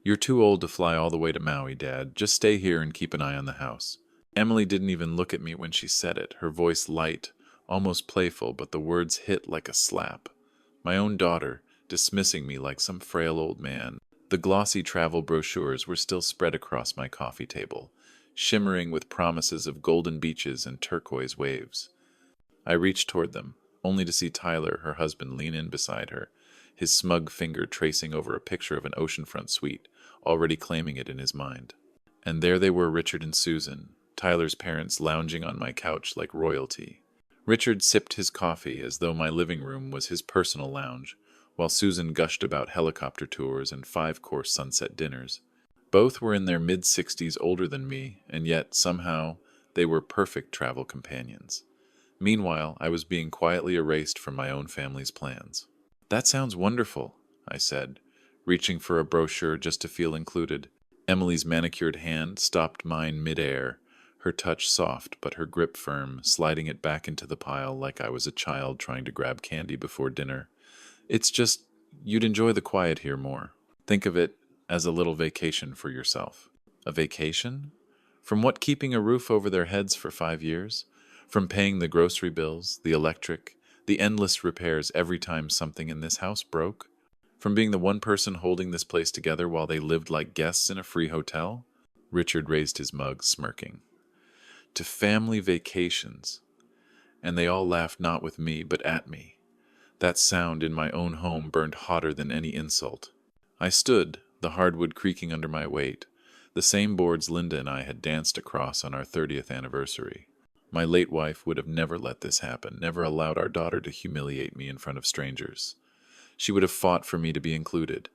"You're too old to fly all the way to Maui, Dad. Just stay here and keep an eye on the house." Emily didn't even look at me when she said it, her voice light, almost playful, but the words hit like a slap. My own daughter, dismissing me like some frail old man. The glossy travel brochures were still spread across my coffee table, shimmering with promises of golden beaches and turquoise waves. I reached toward them, only to see Tyler, her husband, lean in beside her, his smug finger tracing over a picture of an oceanfront suite, already claiming it in his mind. And there they were, Richard and Susan, Tyler's parents, lounging on my couch like royalty. Richard sipped his coffee as though my living room was his personal lounge, while Susan gushed about helicopter tours and five-course sunset dinners. Both were in their mid-60s, older than me, and yet, somehow, they were perfect travel companions. Meanwhile, I was being quietly erased from my own family's plans. "That sounds wonderful," I said, reaching for a brochure just to feel included. Emily's manicured hand stopped mine mid-air, her touch soft but her grip firm, sliding it back into the pile like I was a child trying to grab candy before dinner. "It's just, you'd enjoy the quiet here more. Think of it as a little vacation for yourself." A vacation? From what, keeping a roof over their heads for 5 years? From paying the grocery bills, the electric, the endless repairs every time something in this house broke? From being the one person holding this place together while they lived like guests in a free hotel? Richard raised his mug, smirking. To family vacations. And they all laughed, not with me, but at me. That sound in my own home burned hotter than any insult. I stood, the hardwood creaking under my weight, the same boards Linda and I had danced across on our 30th anniversary. My late wife would have never let this happen, never allowed our daughter to humiliate me in front of strangers. She would have fought for me to be included.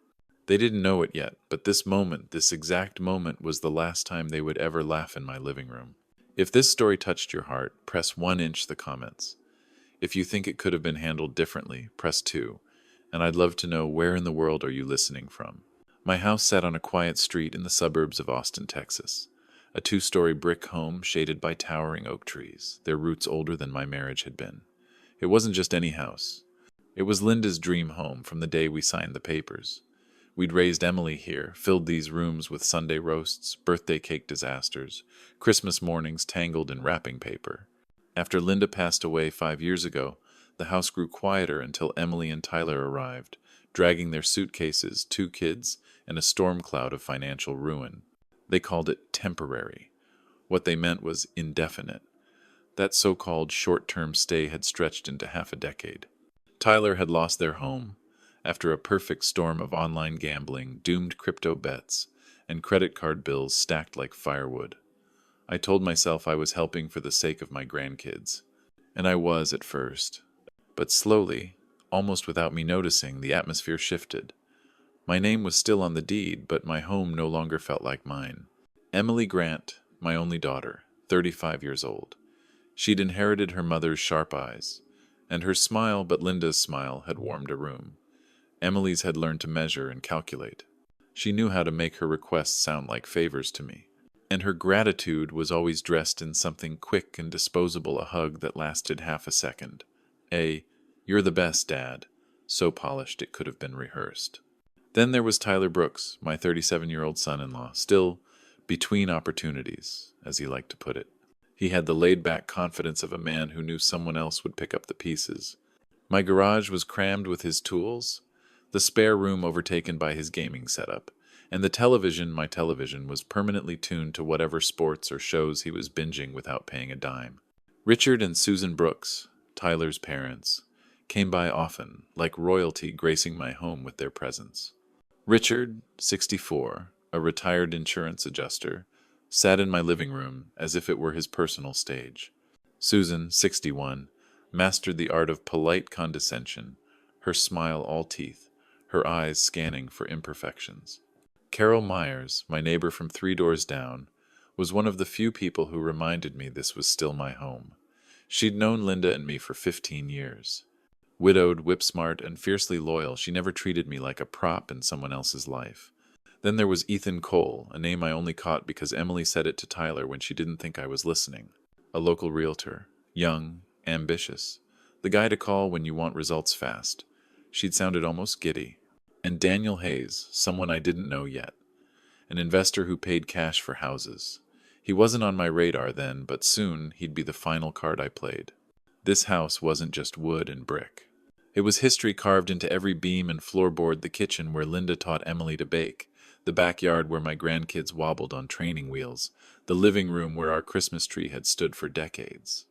They didn't know it yet, but this moment, this exact moment, was the last time they would ever laugh in my living room. If this story touched your heart, press 1 inch the comments. If you think it could have been handled differently, press 2. And I'd love to know, where in the world are you listening from? My house sat on a quiet street in the suburbs of Austin, Texas. A 2-story brick home shaded by towering oak trees, their roots older than my marriage had been. It wasn't just any house. It was Linda's dream home from the day we signed the papers. We'd raised Emily here, filled these rooms with Sunday roasts, birthday cake disasters, Christmas mornings tangled in wrapping paper. After Linda passed away 5 years ago, the house grew quieter until Emily and Tyler arrived, dragging their suitcases, 2 kids, and a storm cloud of financial ruin. They called it temporary. What they meant was indefinite. That so-called short-term stay had stretched into half a decade. Tyler had lost their home after a perfect storm of online gambling, doomed crypto bets, and credit card bills stacked like firewood. I told myself I was helping for the sake of my grandkids. And I was at first. But slowly, almost without me noticing, the atmosphere shifted. My name was still on the deed, but my home no longer felt like mine. Emily Grant, my only daughter, 35 years old. She'd inherited her mother's sharp eyes, and her smile, but Linda's smile, had warmed a room. Emily's had learned to measure and calculate. She knew how to make her requests sound like favors to me. And her gratitude was always dressed in something quick and disposable, a hug that lasted half a second. "You're the best, Dad," so polished it could have been rehearsed. Then there was Tyler Brooks, my 37-year-old son-in-law, still between opportunities, as he liked to put it. He had the laid-back confidence of a man who knew someone else would pick up the pieces. My garage was crammed with his tools, the spare room overtaken by his gaming setup, and the television, my television, was permanently tuned to whatever sports or shows he was binging without paying a dime. Richard and Susan Brooks, Tyler's parents, came by often, like royalty gracing my home with their presence. Richard, 64, a retired insurance adjuster, sat in my living room as if it were his personal stage. Susan, 61, mastered the art of polite condescension, her smile all teeth, her eyes scanning for imperfections. Carol Myers, my neighbor from 3 doors down, was one of the few people who reminded me this was still my home. She'd known Linda and me for 15 years. Widowed, whip-smart, and fiercely loyal, she never treated me like a prop in someone else's life. Then there was Ethan Cole, a name I only caught because Emily said it to Tyler when she didn't think I was listening. A local realtor, young, ambitious, the guy to call when you want results fast. She'd sounded almost giddy. And Daniel Hayes, someone I didn't know yet. an investor who paid cash for houses. He wasn't on my radar then, but soon he'd be the final card I played. This house wasn't just wood and brick. It was history carved into every beam and floorboard, the kitchen where Linda taught Emily to bake, the backyard where my grandkids wobbled on training wheels, the living room where our Christmas tree had stood for decades.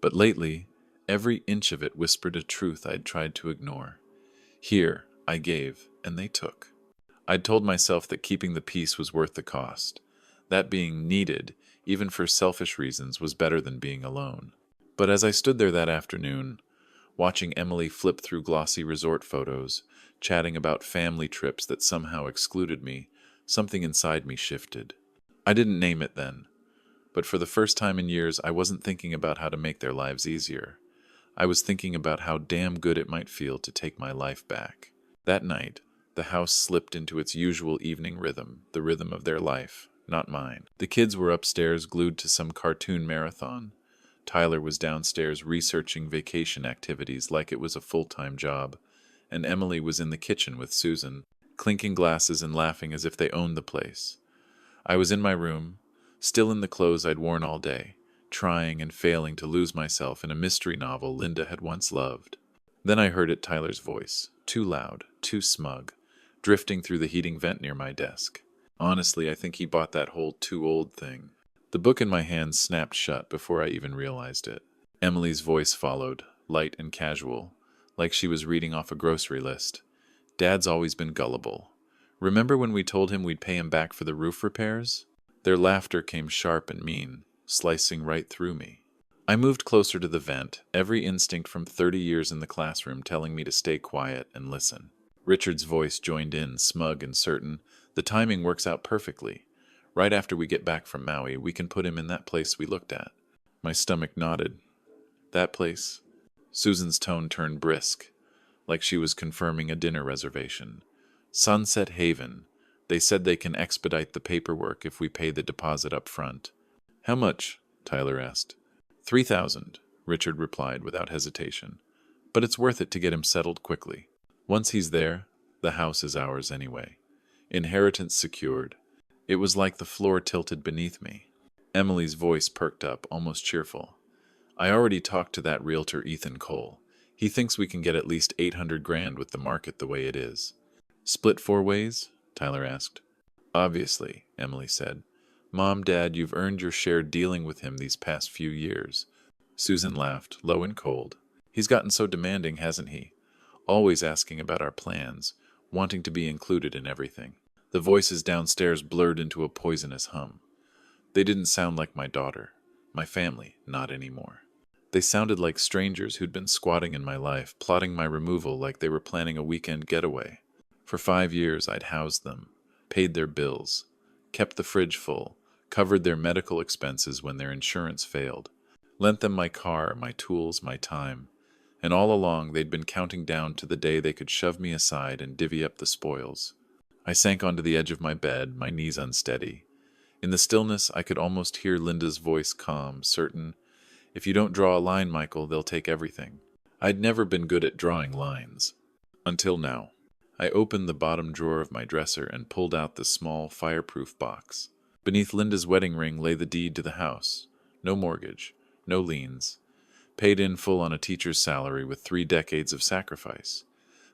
But lately, every inch of it whispered a truth I'd tried to ignore. Here, I gave, and they took. I'd told myself that keeping the peace was worth the cost, that being needed, even for selfish reasons, was better than being alone. But as I stood there that afternoon, watching Emily flip through glossy resort photos, chatting about family trips that somehow excluded me, something inside me shifted. I didn't name it then, but for the first time in years, I wasn't thinking about how to make their lives easier. I was thinking about how damn good it might feel to take my life back. That night, the house slipped into its usual evening rhythm, the rhythm of their life, not mine. The kids were upstairs glued to some cartoon marathon. Tyler was downstairs researching vacation activities like it was a full-time job, and Emily was in the kitchen with Susan, clinking glasses and laughing as if they owned the place. I was in my room, still in the clothes I'd worn all day, trying and failing to lose myself in a mystery novel Linda had once loved. Then I heard it, Tyler's voice, too loud, too smug, drifting through the heating vent near my desk. Honestly, I think he bought that whole too old thing. The book in my hand snapped shut before I even realized it. Emily's voice followed, light and casual, like she was reading off a grocery list. Dad's always been gullible. Remember when we told him we'd pay him back for the roof repairs? Their laughter came sharp and mean, slicing right through me. I moved closer to the vent, every instinct from 30 years in the classroom telling me to stay quiet and listen. Richard's voice joined in, smug and certain. The timing works out perfectly. Right after we get back from Maui, we can put him in that place we looked at. My stomach nodded. That place? Susan's tone turned brisk, like she was confirming a dinner reservation. Sunset Haven. They said they can expedite the paperwork if we pay the deposit up front. How much? Tyler asked. 3,000, Richard replied without hesitation. But it's worth it to get him settled quickly. Once he's there, the house is ours anyway. Inheritance secured. It was like the floor tilted beneath me. Emily's voice perked up, almost cheerful. I already talked to that realtor Ethan Cole. He thinks we can get at least 800 grand with the market the way it is. Split 4 ways? Tyler asked. Obviously, Emily said. Mom, Dad, you've earned your share dealing with him these past few years. Susan laughed, low and cold. He's gotten so demanding, hasn't he? Always asking about our plans, wanting to be included in everything. The voices downstairs blurred into a poisonous hum. They didn't sound like my daughter, my family, not anymore. They sounded like strangers who'd been squatting in my life, plotting my removal like they were planning a weekend getaway. For 5 years I'd housed them, paid their bills, kept the fridge full, covered their medical expenses when their insurance failed, lent them my car, my tools, my time, and all along they'd been counting down to the day they could shove me aside and divvy up the spoils. I sank onto the edge of my bed, my knees unsteady. In the stillness, I could almost hear Linda's voice, calm, certain. If you don't draw a line, Michael, they'll take everything. I'd never been good at drawing lines. Until now. I opened the bottom drawer of my dresser and pulled out the small, fireproof box. Beneath Linda's wedding ring lay the deed to the house. No mortgage, no liens. Paid in full on a teacher's salary with 3 decades of sacrifice.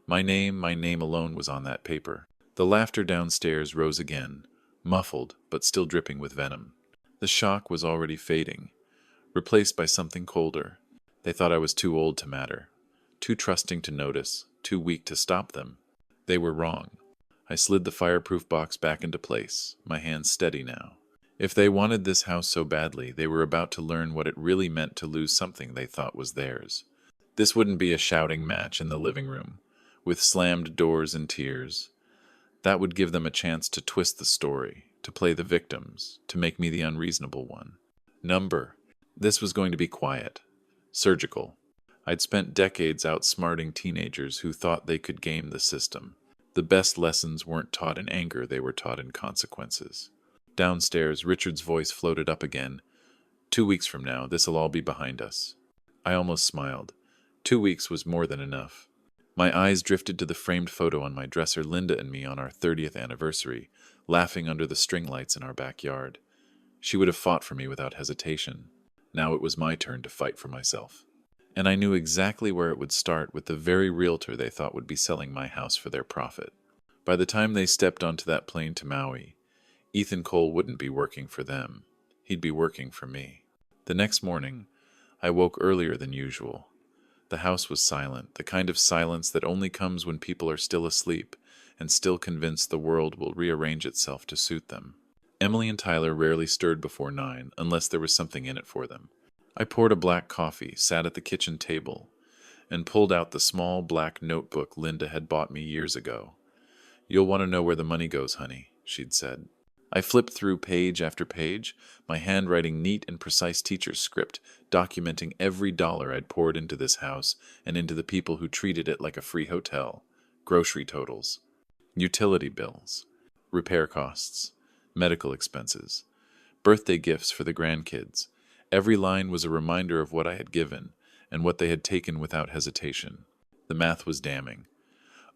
My name alone was on that paper. The laughter downstairs rose again, muffled but still dripping with venom. The shock was already fading, replaced by something colder. They thought I was too old to matter, too trusting to notice, too weak to stop them. They were wrong. I slid the fireproof box back into place, my hands steady now. If they wanted this house so badly, they were about to learn what it really meant to lose something they thought was theirs. This wouldn't be a shouting match in the living room, with slammed doors and tears. That would give them a chance to twist the story, to play the victims, to make me the unreasonable one. Number. This was going to be quiet. Surgical. I'd spent decades outsmarting teenagers who thought they could game the system. The best lessons weren't taught in anger, they were taught in consequences. Downstairs, Richard's voice floated up again. 2 weeks from now, this'll all be behind us. I almost smiled. 2 weeks was more than enough. My eyes drifted to the framed photo on my dresser, Linda and me on our 30th anniversary, laughing under the string lights in our backyard. She would have fought for me without hesitation. Now it was my turn to fight for myself. And I knew exactly where it would start with the very realtor they thought would be selling my house for their profit. By the time they stepped onto that plane to Maui, Ethan Cole wouldn't be working for them. He'd be working for me. The next morning, I woke earlier than usual. The house was silent, the kind of silence that only comes when people are still asleep and still convinced the world will rearrange itself to suit them. Emily and Tyler rarely stirred before 9 unless there was something in it for them. I poured a black coffee, sat at the kitchen table, and pulled out the small black notebook Linda had bought me years ago. "You'll want to know where the money goes, honey," she'd said. I flipped through page after page, my handwriting neat and precise teacher's script, documenting every dollar I'd poured into this house and into the people who treated it like a free hotel. Grocery totals, utility bills, repair costs, medical expenses, birthday gifts for the grandkids. Every line was a reminder of what I had given and what they had taken without hesitation. The math was damning.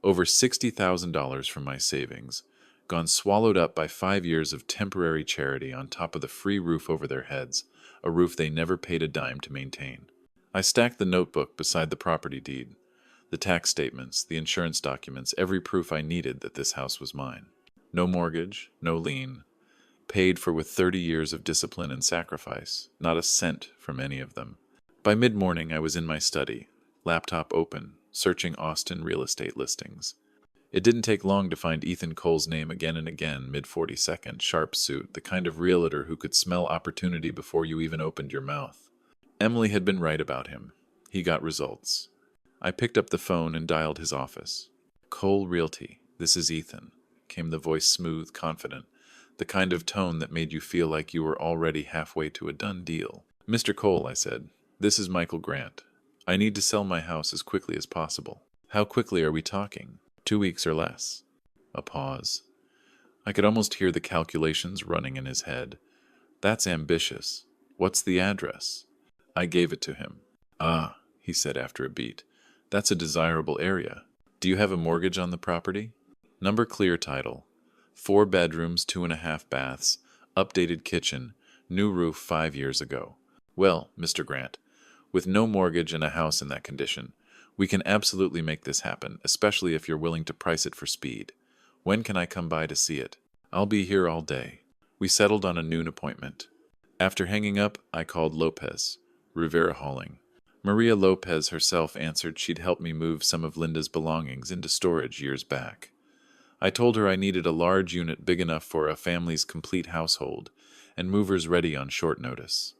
Over $60,000 from my savings, gone swallowed up by 5 years of temporary charity on top of the free roof over their heads, a roof they never paid a dime to maintain. I stacked the notebook beside the property deed, the tax statements, the insurance documents, every proof I needed that this house was mine. No mortgage, no lien. Paid for with 30 years of discipline and sacrifice, not a cent from any of them. By mid-morning, I was in my study, laptop open, searching Austin real estate listings. It didn't take long to find Ethan Cole's name again and again, mid-42nd, sharp suit, the kind of realtor who could smell opportunity before you even opened your mouth. Emily had been right about him. He got results. I picked up the phone and dialed his office. "Cole Realty, this is Ethan," came the voice, smooth, confident, the kind of tone that made you feel like you were already halfway to a done deal. "Mr. Cole," I said, "this is Michael Grant. I need to sell my house as quickly as possible." "How quickly are we talking?" 2 weeks or less." A pause. I could almost hear the calculations running in his head. "That's ambitious. What's the address?" I gave it to him. "Ah," he said after a beat. "That's a desirable area. Do you have a mortgage on the property?" "Number clear title. 4 bedrooms, 2.5 baths, updated kitchen, new roof 5 years ago." "Well, Mr. Grant, with no mortgage and a house in that condition, we can absolutely make this happen, especially if you're willing to price it for speed. When can I come by to see it?" "I'll be here all day." We settled on a noon appointment. After hanging up, I called Lopez, Rivera Hauling. Maria Lopez herself answered she'd helped me move some of Linda's belongings into storage years back. I told her I needed a large unit big enough for a family's complete household, and movers ready on short notice.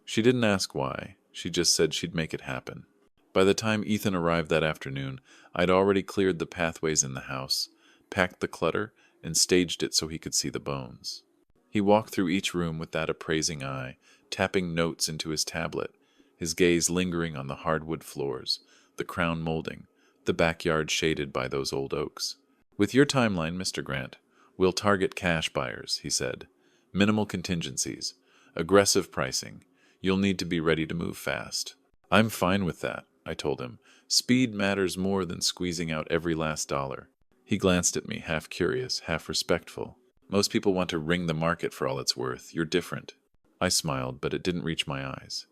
She didn't ask why, she just said she'd make it happen. By the time Ethan arrived that afternoon, I'd already cleared the pathways in the house, packed the clutter, and staged it so he could see the bones. He walked through each room with that appraising eye, tapping notes into his tablet, his gaze lingering on the hardwood floors, the crown molding, the backyard shaded by those old oaks. "With your timeline, Mr. Grant, we'll target cash buyers," he said. "Minimal contingencies, aggressive pricing. You'll need to be ready to move fast." "I'm fine with that," I told him. "Speed matters more than squeezing out every last dollar." He glanced at me, half curious, half respectful. "Most people want to wring the market for all it's worth. You're different." I smiled, but it didn't reach my eyes.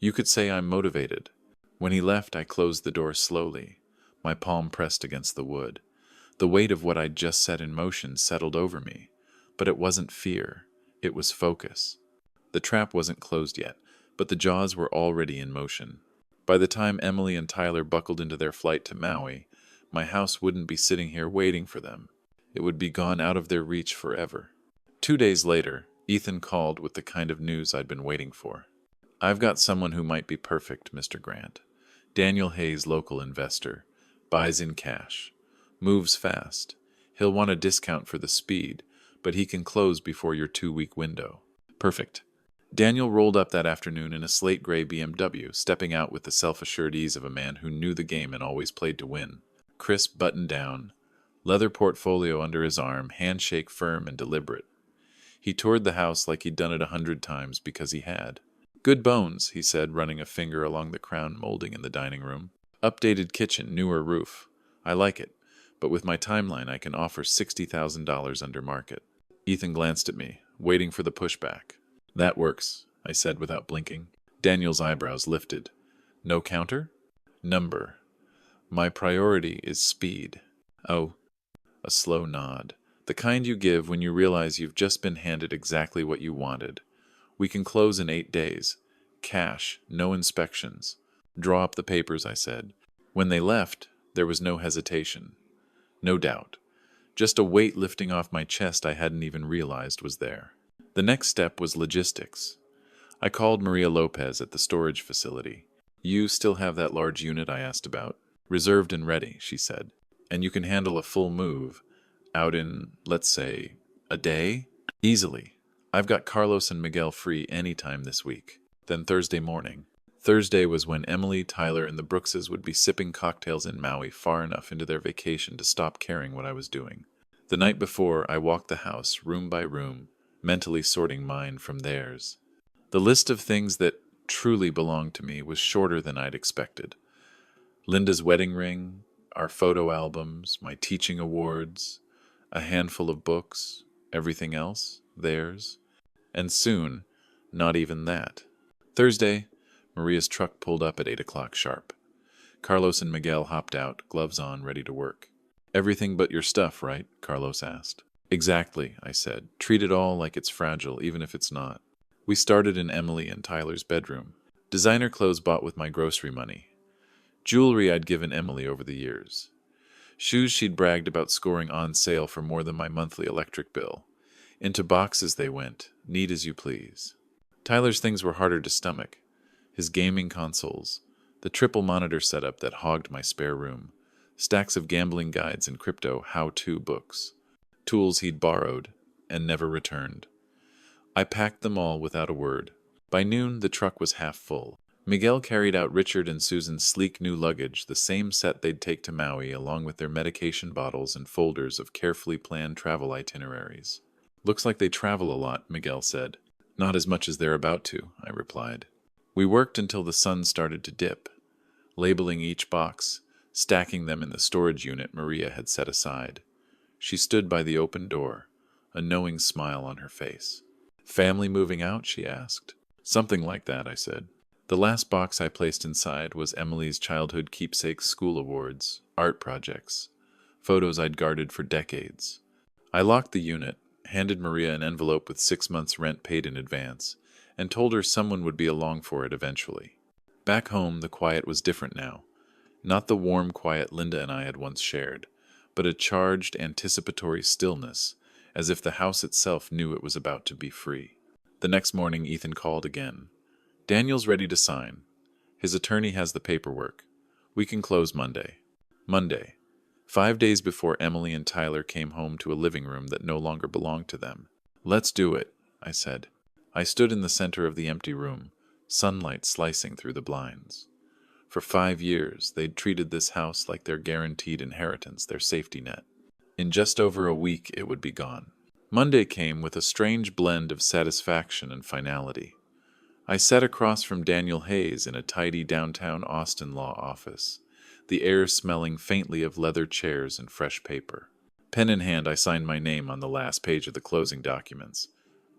"You could say I'm motivated." When he left, I closed the door slowly, my palm pressed against the wood. The weight of what I'd just set in motion settled over me, but it wasn't fear. It was focus. The trap wasn't closed yet, but the jaws were already in motion. By the time Emily and Tyler buckled into their flight to Maui, my house wouldn't be sitting here waiting for them. It would be gone out of their reach forever. 2 days later, Ethan called with the kind of news I'd been waiting for. "I've got someone who might be perfect, Mr. Grant. Daniel Hayes, local investor. Buys in cash. Moves fast. He'll want a discount for the speed, but he can close before your 2-week window." "Perfect." Daniel rolled up that afternoon in a slate gray BMW, stepping out with the self-assured ease of a man who knew the game and always played to win. Crisp button down, leather portfolio under his arm, handshake firm and deliberate. He toured the house like he'd done it 100 times because he had. "Good bones," he said, running a finger along the crown molding in the dining room. "Updated kitchen, newer roof. I like it, but with my timeline I can offer $60,000 under market." Ethan glanced at me, waiting for the pushback. That works, I said without blinking. Daniel's eyebrows lifted. No counter? Number. My priority is speed. Oh, a slow nod. The kind you give when you realize you've just been handed exactly what you wanted. We can close in 8 days. Cash, no inspections. Draw up the papers, I said. When they left, there was no hesitation. No doubt. Just a weight lifting off my chest I hadn't even realized was there. The next step was logistics. I called Maria Lopez at the storage facility. You still have that large unit I asked about? Reserved and ready, she said. And you can handle a full move out in, let's say, a day? Easily. I've got Carlos and Miguel free any time this week. Then Thursday morning. Thursday was when Emily, Tyler, and the Brookses would be sipping cocktails in Maui far enough into their vacation to stop caring what I was doing. The night before, I walked the house, room by room, mentally sorting mine from theirs. The list of things that truly belonged to me was shorter than I'd expected. Linda's wedding ring, our photo albums, my teaching awards, a handful of books, everything else, theirs. And soon, not even that. Thursday, Maria's truck pulled up at 8 o'clock sharp. Carlos and Miguel hopped out, gloves on, ready to work. Everything but your stuff, right? Carlos asked. Exactly, I said. Treat it all like it's fragile, even if it's not. We started in Emily and Tyler's bedroom. Designer clothes bought with my grocery money. Jewelry I'd given Emily over the years. Shoes she'd bragged about scoring on sale for more than my monthly electric bill. Into boxes they went, neat as you please. Tyler's things were harder to stomach. His gaming consoles, the triple monitor setup that hogged my spare room, stacks of gambling guides and crypto how-to books, tools he'd borrowed and never returned. I packed them all without a word. By noon, the truck was half full. Miguel carried out Richard and Susan's sleek new luggage, the same set they'd take to Maui, along with their medication bottles and folders of carefully planned travel itineraries. Looks like they travel a lot, Miguel said. Not as much as they're about to, I replied. We worked until the sun started to dip, labeling each box, stacking them in the storage unit Maria had set aside. She stood by the open door, a knowing smile on her face. Family moving out, she asked. Something like that, I said. The last box I placed inside was Emily's childhood keepsakes school awards, art projects, photos I'd guarded for decades. I locked the unit, handed Maria an envelope with 6 months' rent paid in advance, and told her someone would be along for it eventually. Back home, the quiet was different now. Not the warm quiet Linda and I had once shared, but a charged, anticipatory stillness, as if the house itself knew it was about to be free. The next morning, Ethan called again. Daniel's ready to sign. His attorney has the paperwork. We can close Monday. Monday. 5 days before Emily and Tyler came home to a living room that no longer belonged to them. Let's do it, I said. I stood in the center of the empty room, sunlight slicing through the blinds. For 5 years, they'd treated this house like their guaranteed inheritance, their safety net. In just over a week, it would be gone. Monday came with a strange blend of satisfaction and finality. I sat across from Daniel Hayes in a tidy downtown Austin law office, the air smelling faintly of leather chairs and fresh paper. Pen in hand, I signed my name on the last page of the closing documents.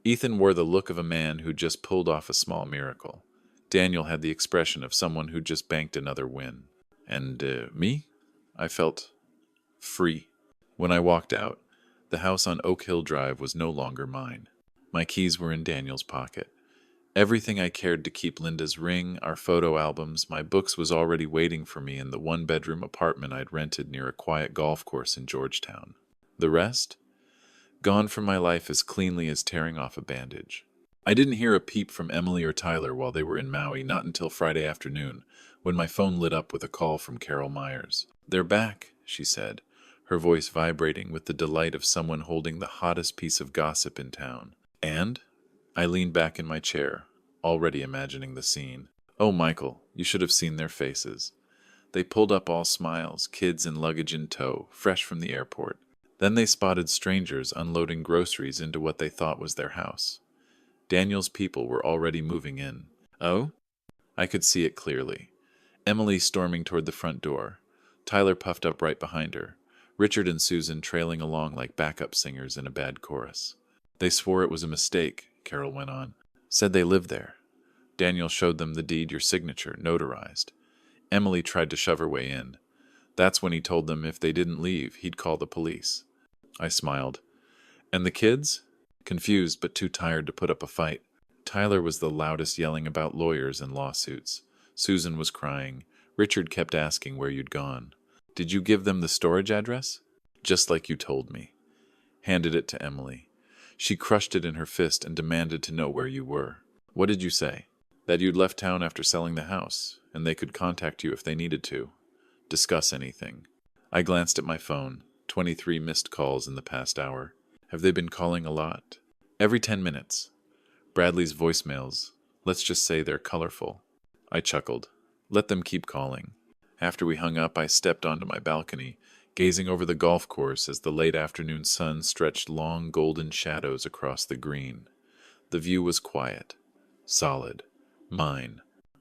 Ethan wore the look of a man who just pulled off a small miracle. Daniel had the expression of someone who just banked another win. And me? I felt free. When I walked out, the house on Oak Hill Drive was no longer mine. My keys were in Daniel's pocket. Everything I cared to keep, Linda's ring, our photo albums, my books, was already waiting for me in the one-bedroom apartment I'd rented near a quiet golf course in Georgetown. The rest? Gone from my life as cleanly as tearing off a bandage. I didn't hear a peep from Emily or Tyler while they were in Maui, not until Friday afternoon, when my phone lit up with a call from Carol Myers. They're back, she said, her voice vibrating with the delight of someone holding the hottest piece of gossip in town. And? I leaned back in my chair, already imagining the scene. Oh, Michael, you should have seen their faces. They pulled up all smiles, kids and luggage in tow, fresh from the airport. Then they spotted strangers unloading groceries into what they thought was their house. Daniel's people were already moving in. Oh? I could see it clearly. Emily storming toward the front door. Tyler puffed up right behind her. Richard and Susan trailing along like backup singers in a bad chorus. They swore it was a mistake, Carol went on. Said they lived there. Daniel showed them the deed, your signature, notarized. Emily tried to shove her way in. That's when he told them if they didn't leave, he'd call the police. I smiled. And the kids? Confused but too tired to put up a fight. Tyler was the loudest, yelling about lawyers and lawsuits. Susan was crying. Richard kept asking where you'd gone. Did you give them the storage address? Just like you told me. Handed it to Emily. She crushed it in her fist and demanded to know where you were. What did you say? That you'd left town after selling the house, and they could contact you if they needed to. Discuss anything. I glanced at my phone. 23 missed calls in the past hour. Have they been calling a lot? Every 10 minutes. Bradley's voicemails. Let's just say they're colorful. I chuckled. Let them keep calling. After we hung up, I stepped onto my balcony, gazing over the golf course as the late afternoon sun stretched long golden shadows across the green. The view was quiet. Solid. Mine.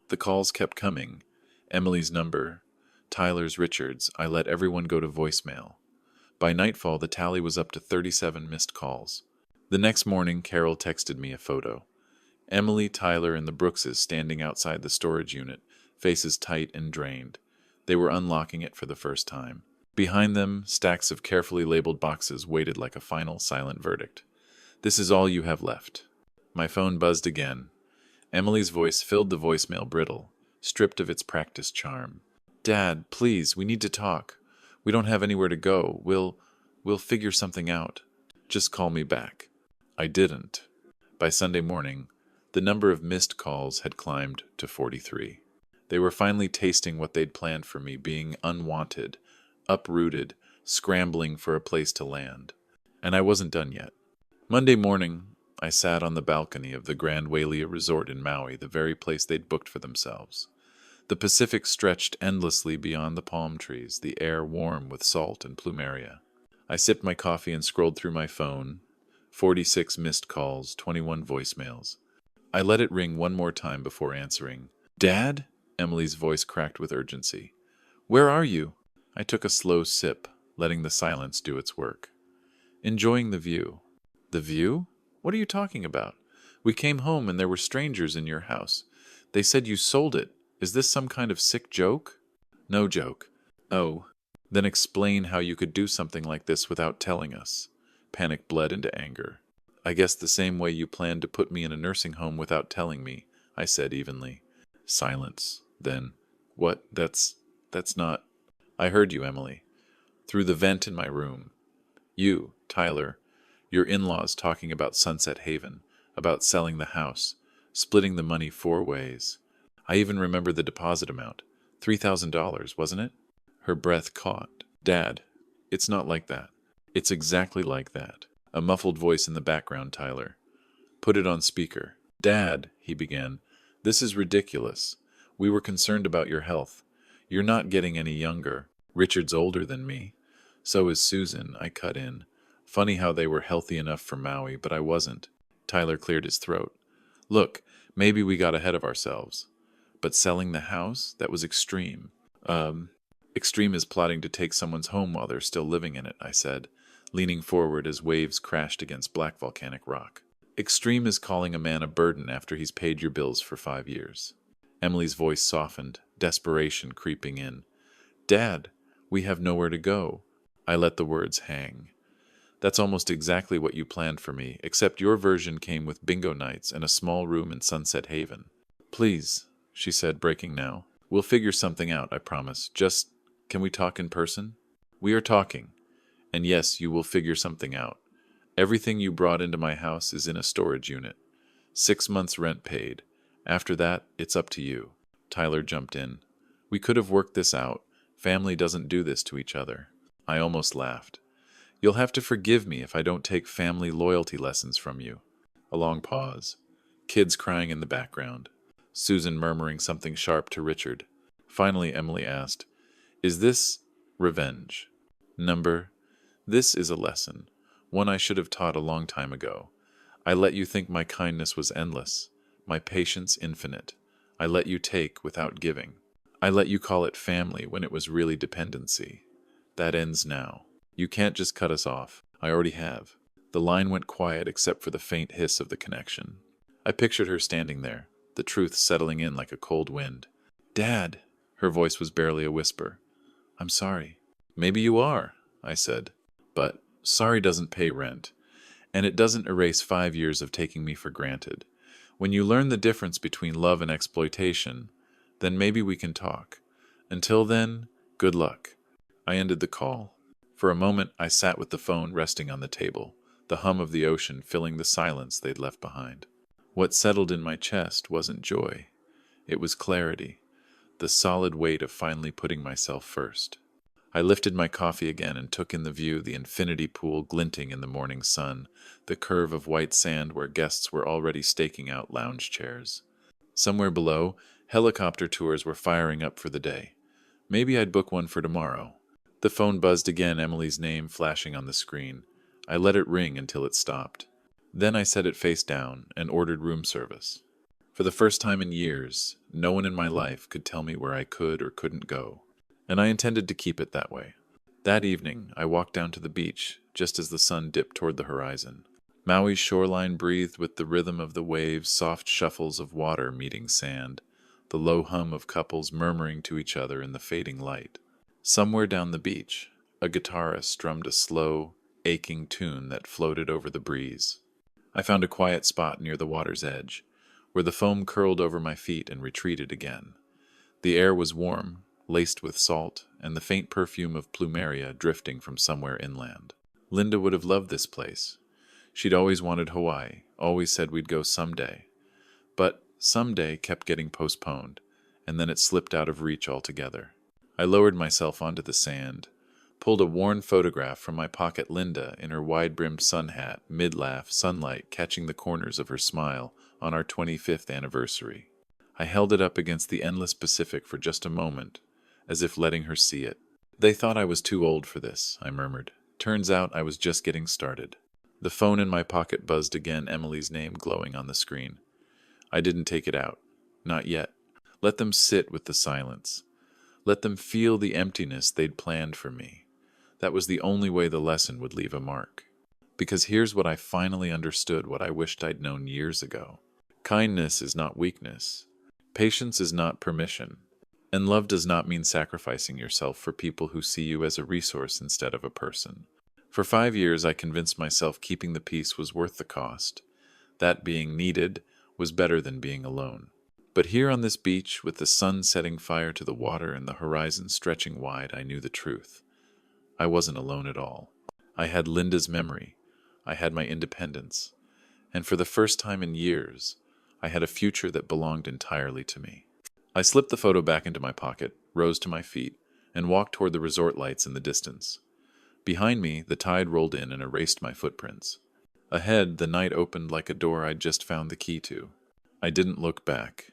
The calls kept coming. Emily's number. Tyler's, Richard's. I let everyone go to voicemail. By nightfall, the tally was up to 37 missed calls. The next morning, Carol texted me a photo. Emily, Tyler, and the Brookses standing outside the storage unit, faces tight and drained. They were unlocking it for the first time. Behind them, stacks of carefully labeled boxes waited like a final silent verdict. This is all you have left. My phone buzzed again. Emily's voice filled the voicemail brittle, stripped of its practiced charm. Dad, please, we need to talk. We don't have anywhere to go. We'll figure something out. Just call me back. I didn't. By Sunday morning, the number of missed calls had climbed to 43. They were finally tasting what they'd planned for me, being unwanted, uprooted, scrambling for a place to land. And I wasn't done yet. Monday morning, I sat on the balcony of the Grand Wailea Resort in Maui, the very place they'd booked for themselves. The Pacific stretched endlessly beyond the palm trees, the air warm with salt and plumeria. I sipped my coffee and scrolled through my phone. 46 missed calls, 21 voicemails. I let it ring one more time before answering. Dad? Emily's voice cracked with urgency. Where are you? I took a slow sip, letting the silence do its work. Enjoying the view. The view? What are you talking about? We came home and there were strangers in your house. They said you sold it. Is this some kind of sick joke? No joke. Oh, then explain how you could do something like this without telling us. Panic bled into anger. I guess the same way you planned to put me in a nursing home without telling me, I said evenly. Silence. Then, what? That's not... I heard you, Emily. Through the vent in my room. You, Tyler, your in-laws talking about Sunset Haven, about selling the house, splitting the money 4 ways. I even remember the deposit amount. $3,000, wasn't it? Her breath caught. Dad, it's not like that. It's exactly like that. A muffled voice in the background, Tyler. Put it on speaker. Dad, he began, this is ridiculous. We were concerned about your health. You're not getting any younger. Richard's older than me. So is Susan, I cut in. Funny how they were healthy enough for Maui, but I wasn't. Tyler cleared his throat. Look, maybe we got ahead of ourselves. But selling the house? That was extreme. Extreme is plotting to take someone's home while they're still living in it, I said, leaning forward as waves crashed against black volcanic rock. Extreme is calling a man a burden after he's paid your bills for 5 years. Emily's voice softened, desperation creeping in. Dad, we have nowhere to go. I let the words hang. That's almost exactly what you planned for me, except your version came with bingo nights and a small room in Sunset Haven. Please, she said, breaking now. We'll figure something out, I promise. Just, can we talk in person? We are talking. And yes, you will figure something out. Everything you brought into my house is in a storage unit. 6 months rent paid. After that, it's up to you. Tyler jumped in. We could have worked this out. Family doesn't do this to each other. I almost laughed. You'll have to forgive me if I don't take family loyalty lessons from you. A long pause. Kids crying in the background. Susan murmuring something sharp to Richard. Finally, Emily asked, Is this revenge? Number, this is a lesson. One I should have taught a long time ago. I let you think my kindness was endless, my patience infinite. I let you take without giving. I let you call it family when it was really dependency. That ends now. You can't just cut us off. I already have. The line went quiet except for the faint hiss of the connection. I pictured her standing there, the truth settling in like a cold wind. "Dad!" Her voice was barely a whisper. "I'm sorry." "Maybe you are," I said. "But sorry doesn't pay rent, and it doesn't erase 5 years of taking me for granted. When you learn the difference between love and exploitation, then maybe we can talk. Until then, good luck." I ended the call. For a moment, I sat with the phone resting on the table, the hum of the ocean filling the silence they'd left behind. What settled in my chest wasn't joy. It was clarity, the solid weight of finally putting myself first. I lifted my coffee again and took in the view, the infinity pool glinting in the morning sun, the curve of white sand where guests were already staking out lounge chairs. Somewhere below, helicopter tours were firing up for the day. Maybe I'd book one for tomorrow. The phone buzzed again, Emily's name flashing on the screen. I let it ring until it stopped. Then I set it face down and ordered room service. For the first time in years, no one in my life could tell me where I could or couldn't go, and I intended to keep it that way. That evening, I walked down to the beach just as the sun dipped toward the horizon. Maui's shoreline breathed with the rhythm of the waves, soft shuffles of water meeting sand, the low hum of couples murmuring to each other in the fading light. Somewhere down the beach, a guitarist strummed a slow, aching tune that floated over the breeze. I found a quiet spot near the water's edge, where the foam curled over my feet and retreated again. The air was warm, laced with salt, and the faint perfume of plumeria drifting from somewhere inland. Linda would have loved this place. She'd always wanted Hawaii, always said we'd go someday. But someday kept getting postponed, and then it slipped out of reach altogether. I lowered myself onto the sand, pulled a worn photograph from my pocket. Linda, in her wide-brimmed sun hat, mid-laugh, sunlight catching the corners of her smile on our 25th anniversary. I held it up against the endless Pacific for just a moment, as if letting her see it. "They thought I was too old for this," I murmured. "Turns out I was just getting started." The phone in my pocket buzzed again, Emily's name glowing on the screen. I didn't take it out. Not yet. Let them sit with the silence. Let them feel the emptiness they'd planned for me. That was the only way the lesson would leave a mark. Because here's what I finally understood, what I wished I'd known years ago. Kindness is not weakness. Patience is not permission. And love does not mean sacrificing yourself for people who see you as a resource instead of a person. For 5 years, I convinced myself keeping the peace was worth the cost. That being needed was better than being alone. But here on this beach, with the sun setting fire to the water and the horizon stretching wide, I knew the truth. I wasn't alone at all. I had Linda's memory. I had my independence. And for the first time in years, I had a future that belonged entirely to me. I slipped the photo back into my pocket, rose to my feet, and walked toward the resort lights in the distance. Behind me, the tide rolled in and erased my footprints. Ahead, the night opened like a door I'd just found the key to. I didn't look back.